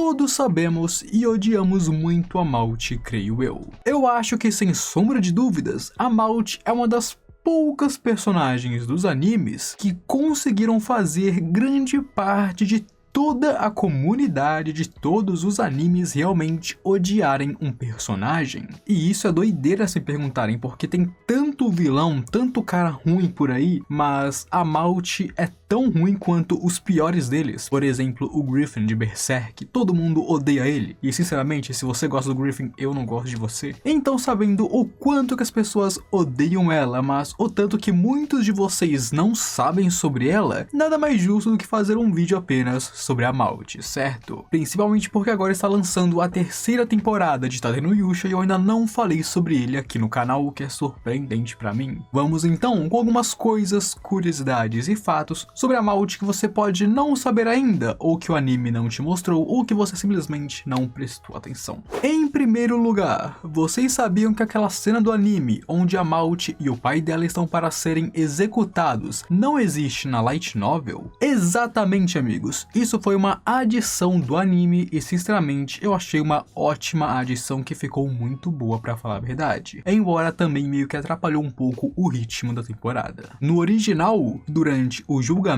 todos sabemos e odiamos muito a Malt, creio eu. Eu acho que, sem sombra de dúvidas, a Malt é uma das poucas personagens dos animes que conseguiram fazer grande parte de toda a comunidade de todos os animes realmente odiarem um personagem. E isso é doideira se perguntarem, porque tem tanto vilão, tanto cara ruim por aí, mas a Malt é tão ruim quanto os piores deles. Por exemplo, o Griffin de Berserk, todo mundo odeia ele. E sinceramente, se você gosta do Griffin, eu não gosto de você. Então, sabendo o quanto que as pessoas odeiam ela, mas o tanto que muitos de vocês não sabem sobre ela, nada mais justo do que fazer um vídeo apenas sobre a Malt, certo? Principalmente porque agora está lançando a terceira temporada de Tate no Yusha e eu ainda não falei sobre ele aqui no canal, o que é surpreendente pra mim. Vamos então com algumas coisas, curiosidades e fatos sobre a Malt que você pode não saber ainda, ou que o anime não te mostrou, ou que você simplesmente não prestou atenção. Em primeiro lugar, vocês sabiam que aquela cena do anime, onde a Malt e o pai dela estão para serem executados, não existe na light novel? Exatamente, amigos. Isso foi uma adição do anime e, sinceramente, eu achei uma ótima adição que ficou muito boa, pra falar a verdade. Embora também meio que atrapalhou um pouco o ritmo da temporada. No original, durante o julgamento,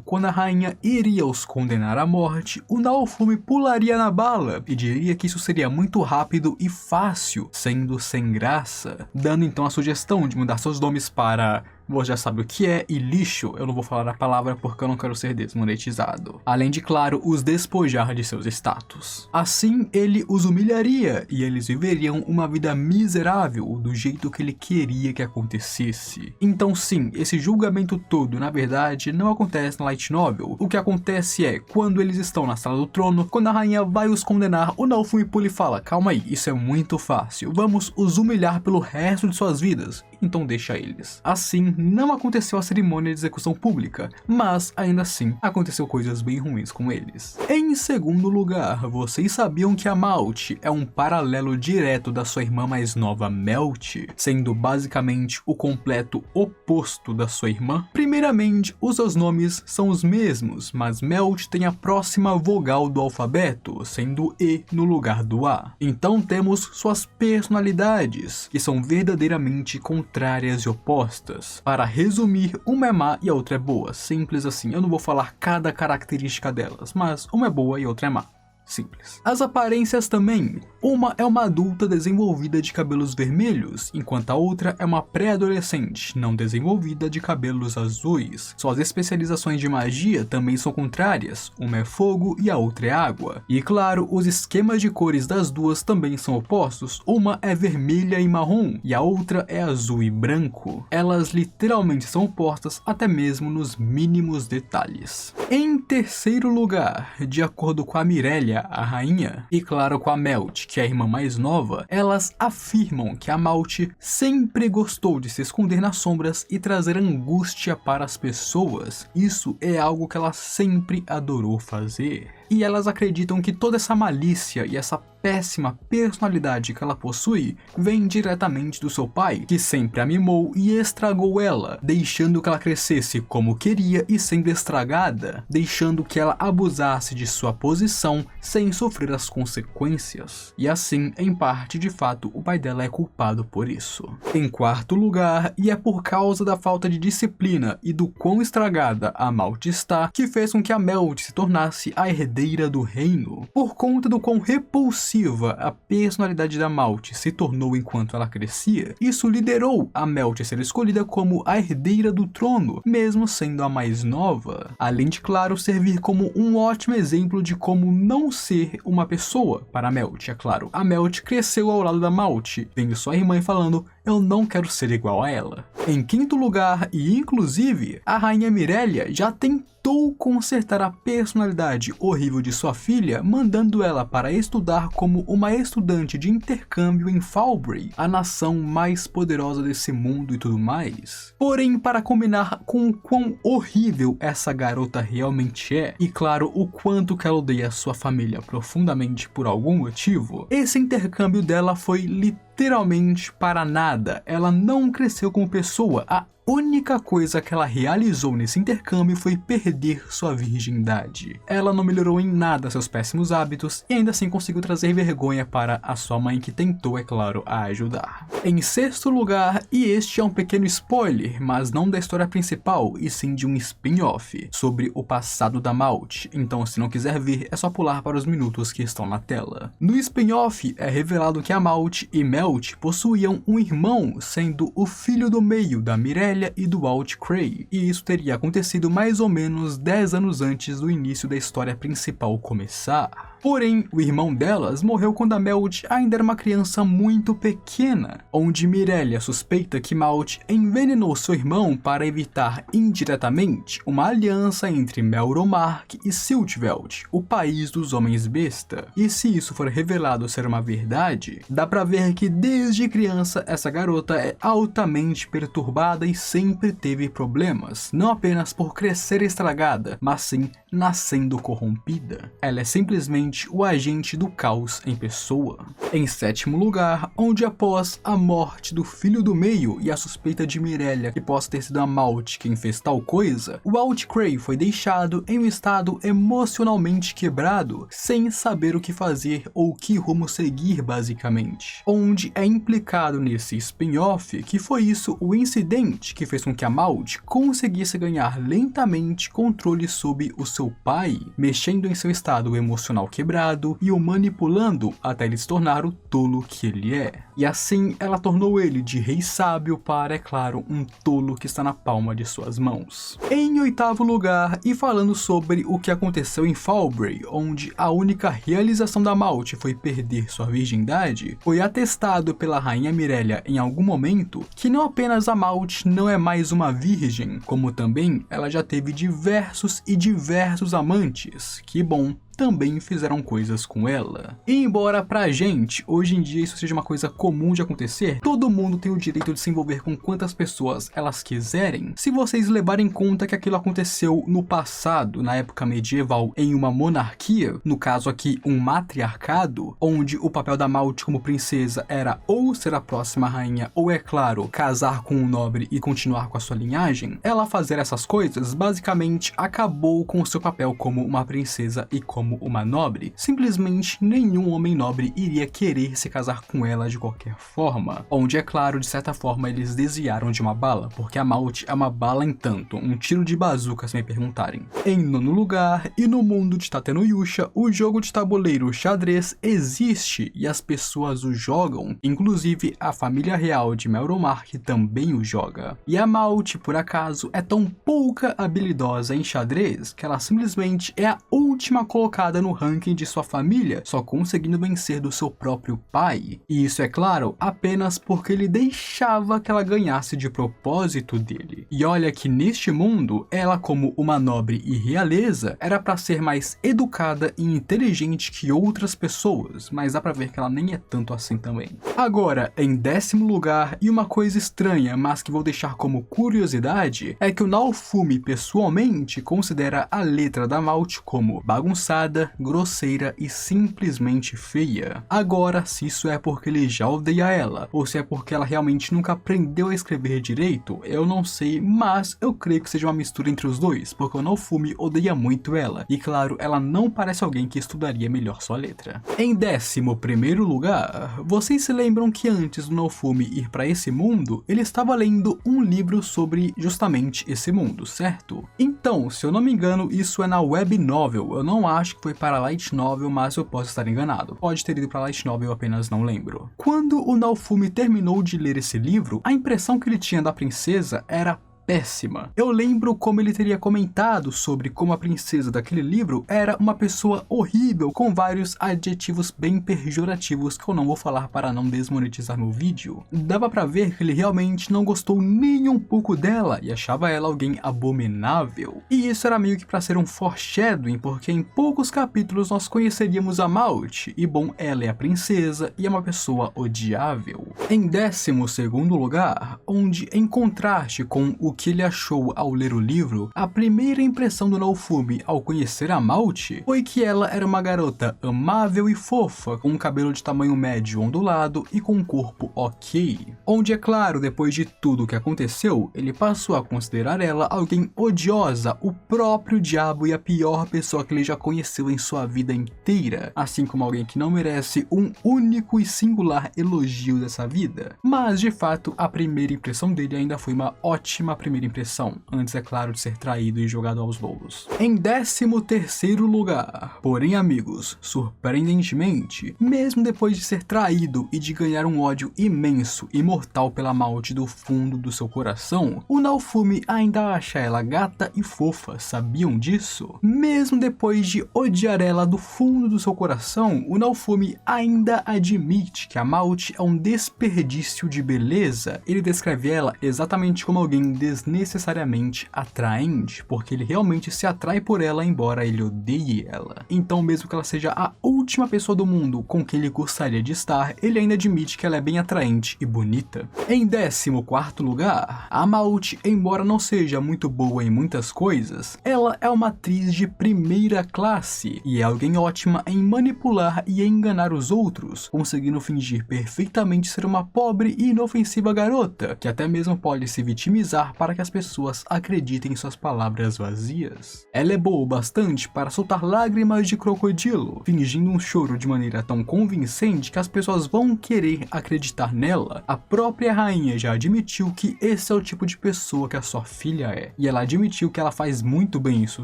quando a rainha iria os condenar à morte, o Naofumi pularia na bala e diria que isso seria muito rápido e fácil, sendo sem graça, dando então a sugestão de mudar seus nomes para você já sabe o que é e lixo. Eu não vou falar a palavra porque eu não quero ser desmonetizado. Além de, claro, os despojar de seus status. Assim, ele os humilharia e eles viveriam uma vida miserável do jeito que ele queria que acontecesse. Então sim, esse julgamento todo, na verdade, não acontece na light novel. O que acontece é, quando eles estão na sala do trono, quando a rainha vai os condenar, o Naofumi pula e fala: calma aí, isso é muito fácil, vamos os humilhar pelo resto de suas vidas. Então deixa eles. Assim, não aconteceu a cerimônia de execução pública, mas ainda assim aconteceu coisas bem ruins com eles. Em segundo lugar, vocês sabiam que a Malt é um paralelo direto da sua irmã mais nova Melt, sendo basicamente o completo oposto da sua irmã? Primeiramente, os seus nomes são os mesmos, mas Melt tem a próxima vogal do alfabeto, sendo E no lugar do A. Então temos suas personalidades, que são verdadeiramente contrárias e opostas. Para resumir, uma é má e a outra é boa, simples assim. Eu não vou falar cada característica delas, mas uma é boa e a outra é má. Simples. As aparências também. Uma é uma adulta desenvolvida de cabelos vermelhos, enquanto a outra é uma pré-adolescente não desenvolvida de cabelos azuis. Suas especializações de magia também são contrárias, uma é fogo e a outra é água. E claro, os esquemas de cores das duas também são opostos, uma é vermelha e marrom e a outra é azul e branco. Elas literalmente são opostas até mesmo nos mínimos detalhes. Em terceiro lugar, de acordo com a Mirelia, a rainha, e claro com a Melt, que é a irmã mais nova, elas afirmam que a Malt sempre gostou de se esconder nas sombras e trazer angústia para as pessoas. Isso é algo que ela sempre adorou fazer. E elas acreditam que toda essa malícia e essa péssima personalidade que ela possui vem diretamente do seu pai, que sempre a mimou e estragou ela, deixando que ela crescesse como queria e sendo estragada, deixando que ela abusasse de sua posição sem sofrer as consequências. E assim, em parte, de fato, o pai dela é culpado por isso. Em quarto lugar, e é por causa da falta de disciplina e do quão estragada a Malt está, que fez com que a Melt se tornasse a herdeira do reino. Por conta do quão repulsiva a personalidade da Malt se tornou enquanto ela crescia, isso liderou a Melt a ser escolhida como a herdeira do trono, mesmo sendo a mais nova. Além de, claro, servir como um ótimo exemplo de como não ser uma pessoa para a Melt, é claro. A Melt cresceu ao lado da Malt, vendo sua irmã e falando: eu não quero ser igual a ela. Em quinto lugar, e inclusive, a rainha Mirelia já tentou consertar a personalidade horrível de sua filha, mandando ela para estudar como uma estudante de intercâmbio em Falbury, a nação mais poderosa desse mundo e tudo mais. Porém, para combinar com o quão horrível essa garota realmente é, e claro, o quanto que ela odeia sua família profundamente por algum motivo, esse intercâmbio dela foi literalmente para nada. Ela não cresceu como pessoa, a única coisa que ela realizou nesse intercâmbio foi perder sua virgindade. Ela não melhorou em nada seus péssimos hábitos e ainda assim conseguiu trazer vergonha para a sua mãe, que tentou, é claro, a ajudar. Em sexto lugar, e este é um pequeno spoiler, mas não da história principal, e sim de um spin-off sobre o passado da Malt, então se não quiser ver é só pular para os minutos que estão na tela. No spin-off é revelado que a Malt e Melt possuíam um irmão, sendo o filho do meio da Mirelia e do Walt Cray, e isso teria acontecido mais ou menos 10 anos antes do início da história principal começar. Porém, o irmão delas morreu quando a Melt ainda era uma criança muito pequena, onde Mirelia suspeita que Malt envenenou seu irmão para evitar indiretamente uma aliança entre Melromarc e Siltveld, o país dos homens besta. E se isso for revelado ser uma verdade, dá pra ver que desde criança essa garota é altamente perturbada e sempre teve problemas, não apenas por crescer estragada, mas sim nascendo corrompida. Ela é simplesmente o agente do caos em pessoa. Em sétimo lugar, onde após a morte do filho do meio e a suspeita de Mirelia que possa ter sido a Malt quem fez tal coisa, o Walt Cray foi deixado em um estado emocionalmente quebrado, sem saber o que fazer ou que rumo seguir basicamente. Onde é implicado nesse spin-off que foi isso o incidente que fez com que a Malt conseguisse ganhar lentamente controle sobre o seu pai, mexendo em seu estado emocional quebrado e o manipulando até ele se tornar o tolo que ele é. E assim ela tornou ele de rei sábio para, é claro, um tolo que está na palma de suas mãos. Em oitavo lugar, e falando sobre o que aconteceu em Falbury, onde a única realização da Malt foi perder sua virgindade, foi atestado pela rainha Mirelia em algum momento que não apenas a Malt não é mais uma virgem, como também ela já teve diversos amantes. Que bom, também fizeram coisas com ela. E embora pra gente, hoje em dia isso seja uma coisa comum de acontecer, todo mundo tem o direito de se envolver com quantas pessoas elas quiserem, se vocês levarem em conta que aquilo aconteceu no passado, na época medieval, em uma monarquia, no caso aqui um matriarcado, onde o papel da Malt como princesa era ou ser a próxima rainha, ou é claro, casar com um nobre e continuar com a sua linhagem, ela fazer essas coisas basicamente acabou com o seu papel como uma princesa e como uma nobre. Simplesmente nenhum homem nobre iria querer se casar com ela de qualquer forma, onde é claro, de certa forma eles desviaram de uma bala, porque a Malt é uma bala em tanto, um tiro de bazuca se me perguntarem. Em nono lugar, e no mundo de Tatenuyusha, o jogo de tabuleiro xadrez existe e as pessoas o jogam, inclusive a família real de Melromarc também o joga. E a Malt, por acaso, é tão pouca habilidosa em xadrez que ela simplesmente é a última colocada no ranking de sua família, só conseguindo vencer do seu próprio pai. E isso é claro, apenas porque ele deixava que ela ganhasse de propósito dele. E olha que neste mundo, ela como uma nobre e realeza, era para ser mais educada e inteligente que outras pessoas, mas dá pra ver que ela nem é tanto assim também. Agora, em décimo lugar, e uma coisa estranha, mas que vou deixar como curiosidade, é que o Naofumi pessoalmente considera a letra da Malt como bagunçada, grosseira e simplesmente feia. Agora, se isso é porque ele já odeia ela, ou se é porque ela realmente nunca aprendeu a escrever direito, eu não sei, mas eu creio que seja uma mistura entre os dois, porque o Naofumi odeia muito ela, e claro, ela não parece alguém que estudaria melhor sua letra. Em décimo primeiro lugar, vocês se lembram que antes do Naofumi ir para esse mundo, ele estava lendo um livro sobre justamente esse mundo, certo? Então, se eu não me engano, isso é na web novel, eu não acho que foi para light novel, mas eu posso estar enganado. Pode ter ido para light novel, eu apenas não lembro. Quando o Naofumi terminou de ler esse livro, a impressão que ele tinha da princesa era péssima. Eu lembro como ele teria comentado sobre como a princesa daquele livro era uma pessoa horrível, com vários adjetivos bem pejorativos que eu não vou falar para não desmonetizar meu vídeo. Dava pra ver que ele realmente não gostou nem um pouco dela e achava ela alguém abominável. E isso era meio que pra ser um foreshadowing, porque em poucos capítulos nós conheceríamos a Malt, e bom, ela é a princesa e é uma pessoa odiável. Em 12º lugar, onde em contraste com o que ele achou ao ler o livro, a primeira impressão do Naofumi ao conhecer a Malt foi que ela era uma garota amável e fofa, com um cabelo de tamanho médio ondulado e com um corpo ok. Onde, é claro, depois de tudo o que aconteceu, ele passou a considerar ela alguém odiosa, o próprio diabo e a pior pessoa que ele já conheceu em sua vida inteira, assim como alguém que não merece um único e singular elogio dessa vida. Mas, de fato, a primeira impressão dele ainda foi uma ótima primeira impressão, antes, é claro, de ser traído e jogado aos lobos. Em 13º lugar, porém, amigos, surpreendentemente, mesmo depois de ser traído e de ganhar um ódio imenso e mortal pela Malt do fundo do seu coração, o Naofumi ainda acha ela gata e fofa, sabiam disso? Mesmo depois de odiar ela do fundo do seu coração, o Naofumi ainda admite que a Malt é um desperdício de beleza. Ele descreve ela exatamente como alguém desnecessariamente atraente, porque ele realmente se atrai por ela, embora ele odeie ela. Então, mesmo que ela seja a última pessoa do mundo com quem ele gostaria de estar, ele ainda admite que ela é bem atraente e bonita. Em 14º lugar, a Malt, embora não seja muito boa em muitas coisas, ela é uma atriz de primeira classe e é alguém ótima em manipular e enganar os outros, conseguindo fingir perfeitamente ser uma pobre e inofensiva garota, que até mesmo pode se vitimizar para que as pessoas acreditem em suas palavras vazias. Ela é boa o bastante para soltar lágrimas de crocodilo, fingindo um choro de maneira tão convincente que as pessoas vão querer acreditar nela. A própria rainha já admitiu que esse é o tipo de pessoa que a sua filha é, e ela admitiu que ela faz muito bem isso,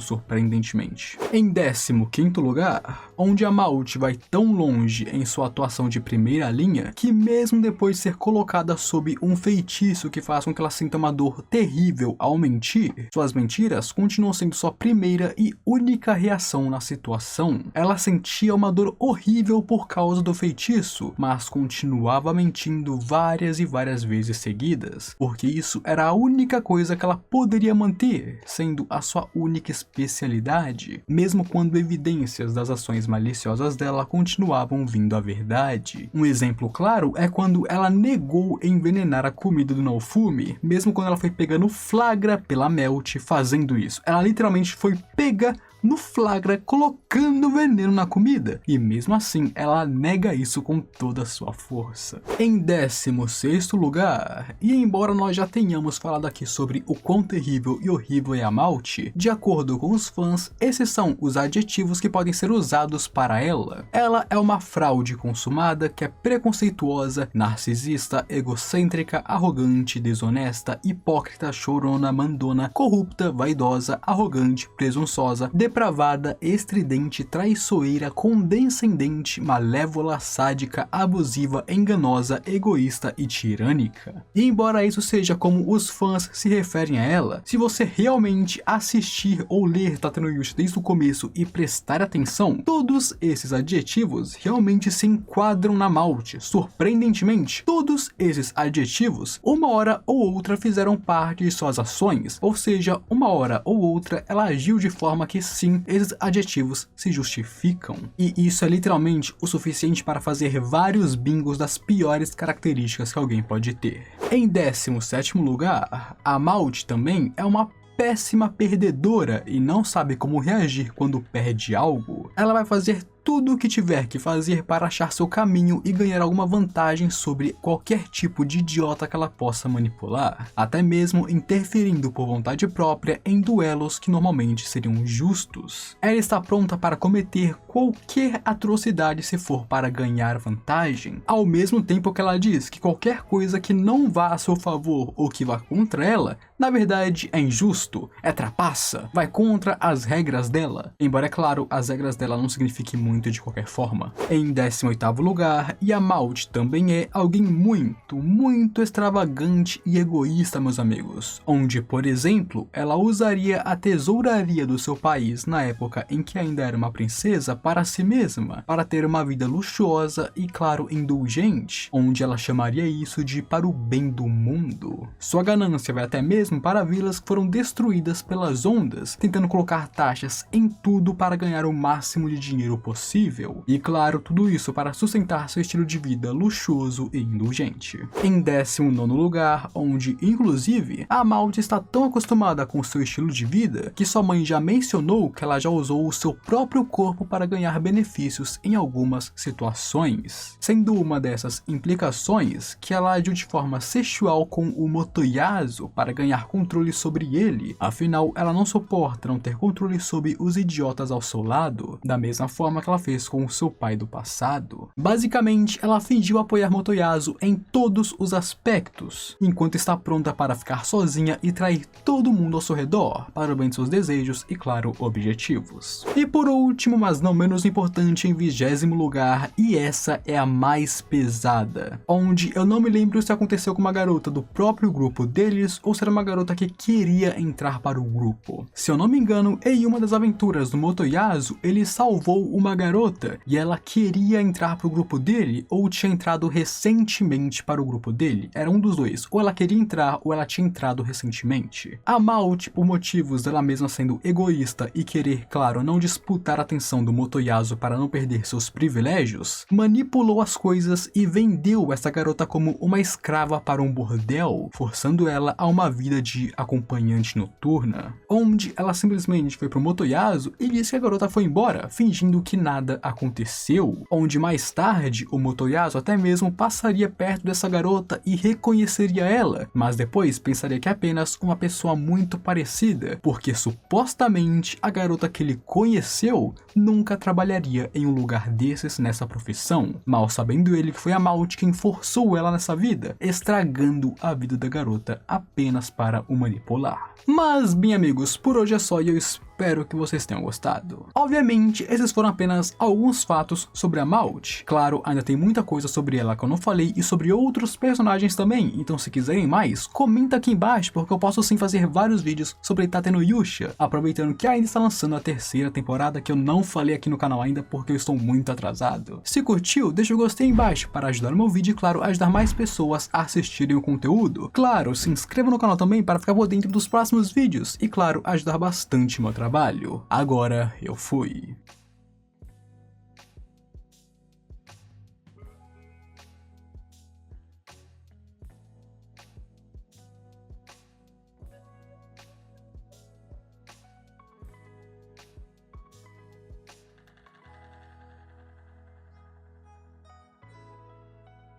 surpreendentemente. Em 15º lugar, onde a Malt vai tão longe em sua atuação de primeira linha, que mesmo depois de ser colocada sob um feitiço que faz com que ela sinta uma dor terrível ao mentir, suas mentiras continuam sendo sua primeira e única reação na situação. Ela sentia uma dor horrível por causa do feitiço, mas continuava mentindo várias e várias vezes seguidas, porque isso era a única coisa que ela poderia manter, sendo a sua única especialidade, mesmo quando evidências das ações maliciosas dela continuavam vindo à verdade. Um exemplo claro é quando ela negou envenenar a comida do Naofumi, mesmo quando ela foi pega no flagra pela Malt fazendo isso. Ela literalmente foi pega no flagra colocando veneno na comida, e mesmo assim ela nega isso com toda a sua força. Em 16º lugar, e embora nós já tenhamos falado aqui sobre o quão terrível e horrível é a Malt, de acordo com os fãs, esses são os adjetivos que podem ser usados para ela. Ela é uma fraude consumada que é preconceituosa, narcisista, egocêntrica, arrogante, desonesta, hipócrita, chorona, mandona, corrupta, vaidosa, arrogante, presunçosa, depravada, estridente, traiçoeira, condescendente, malévola, sádica, abusiva, enganosa, egoísta e tirânica. E embora isso seja como os fãs se referem a ela, se você realmente assistir ou ler Tatenoyushi desde o começo e prestar atenção, todos esses adjetivos realmente se enquadram na Malt. Surpreendentemente, todos esses adjetivos, uma hora ou outra fizeram parte de suas ações, ou seja, uma hora ou outra ela agiu de forma que sim, esses adjetivos se justificam. E isso é literalmente o suficiente para fazer vários bingos das piores características que alguém pode ter. Em 17º lugar, a Malt também é uma péssima perdedora e não sabe como reagir quando perde algo. Ela vai fazer tudo o que tiver que fazer para achar seu caminho e ganhar alguma vantagem sobre qualquer tipo de idiota que ela possa manipular, até mesmo interferindo por vontade própria em duelos que normalmente seriam justos. Ela está pronta para cometer qualquer atrocidade se for para ganhar vantagem, ao mesmo tempo que ela diz que qualquer coisa que não vá a seu favor ou que vá contra ela, na verdade é injusto, é trapaça, vai contra as regras dela, embora é claro, as regras dela não signifiquem muito de qualquer forma. Em 18º lugar, e a Malt também é alguém muito extravagante e egoísta, meus amigos, onde, por exemplo, ela usaria a tesouraria do seu país na época em que ainda era uma princesa para si mesma, para ter uma vida luxuosa e, claro, indulgente, onde ela chamaria isso de para o bem do mundo. Sua ganância vai até mesmo mesmo para vilas que foram destruídas pelas ondas, tentando colocar taxas em tudo para ganhar o máximo de dinheiro possível. E claro, tudo isso para sustentar seu estilo de vida luxuoso e indulgente. Em 19º lugar, onde inclusive a Malt está tão acostumada com seu estilo de vida que sua mãe já mencionou que ela já usou o seu próprio corpo para ganhar benefícios em algumas situações, sendo uma dessas implicações que ela agiu de forma sexual com o Motoyasu para ganhar controle sobre ele. Afinal, ela não suporta não ter controle sobre os idiotas ao seu lado, da mesma forma que ela fez com o seu pai do passado. Basicamente, ela fingiu apoiar Motoyasu em todos os aspectos, enquanto está pronta para ficar sozinha e trair todo mundo ao seu redor, para o bem de seus desejos e, claro, objetivos. E por último, mas não menos importante, em 20º lugar, e essa é a mais pesada, onde eu não me lembro se aconteceu com uma garota do próprio grupo deles ou se era uma garota que queria entrar para o grupo. Se eu não me engano, em uma das aventuras do Motoyasu, ele salvou uma garota e ela queria entrar para o grupo dele ou tinha entrado recentemente para o grupo dele. Era um dos dois, ou ela queria entrar ou ela tinha entrado recentemente. A Malt, por motivos dela mesma sendo egoísta e querer, claro, não disputar a atenção do Motoyasu para não perder seus privilégios, manipulou as coisas e vendeu essa garota como uma escrava para um bordel, forçando ela a uma vida de acompanhante noturna, onde ela simplesmente foi pro Motoyasu e disse que a garota foi embora, fingindo que nada aconteceu, onde mais tarde o Motoyasu até mesmo passaria perto dessa garota e reconheceria ela, mas depois pensaria que é apenas uma pessoa muito parecida, porque supostamente a garota que ele conheceu nunca trabalharia em um lugar desses nessa profissão, mal sabendo ele que foi a Malt quem forçou ela nessa vida, estragando a vida da garota apenas para o manipular. Mas, bem amigos, por hoje é só e eu espero que vocês tenham gostado. Obviamente, esses foram apenas alguns fatos sobre a Malt. Claro, ainda tem muita coisa sobre ela que eu não falei e sobre outros personagens também, então se quiserem mais, comenta aqui embaixo porque eu posso sim fazer vários vídeos sobre Tate no Yusha, aproveitando que ainda está lançando a 3ª temporada que eu não falei aqui no canal ainda porque eu estou muito atrasado. Se curtiu, deixa o gostei aí embaixo para ajudar o meu vídeo e claro, ajudar mais pessoas a assistirem o conteúdo. Claro, se inscreva no canal também para ficar por dentro dos próximos vídeos e claro, ajudar bastante o meu trabalho. Agora eu fui.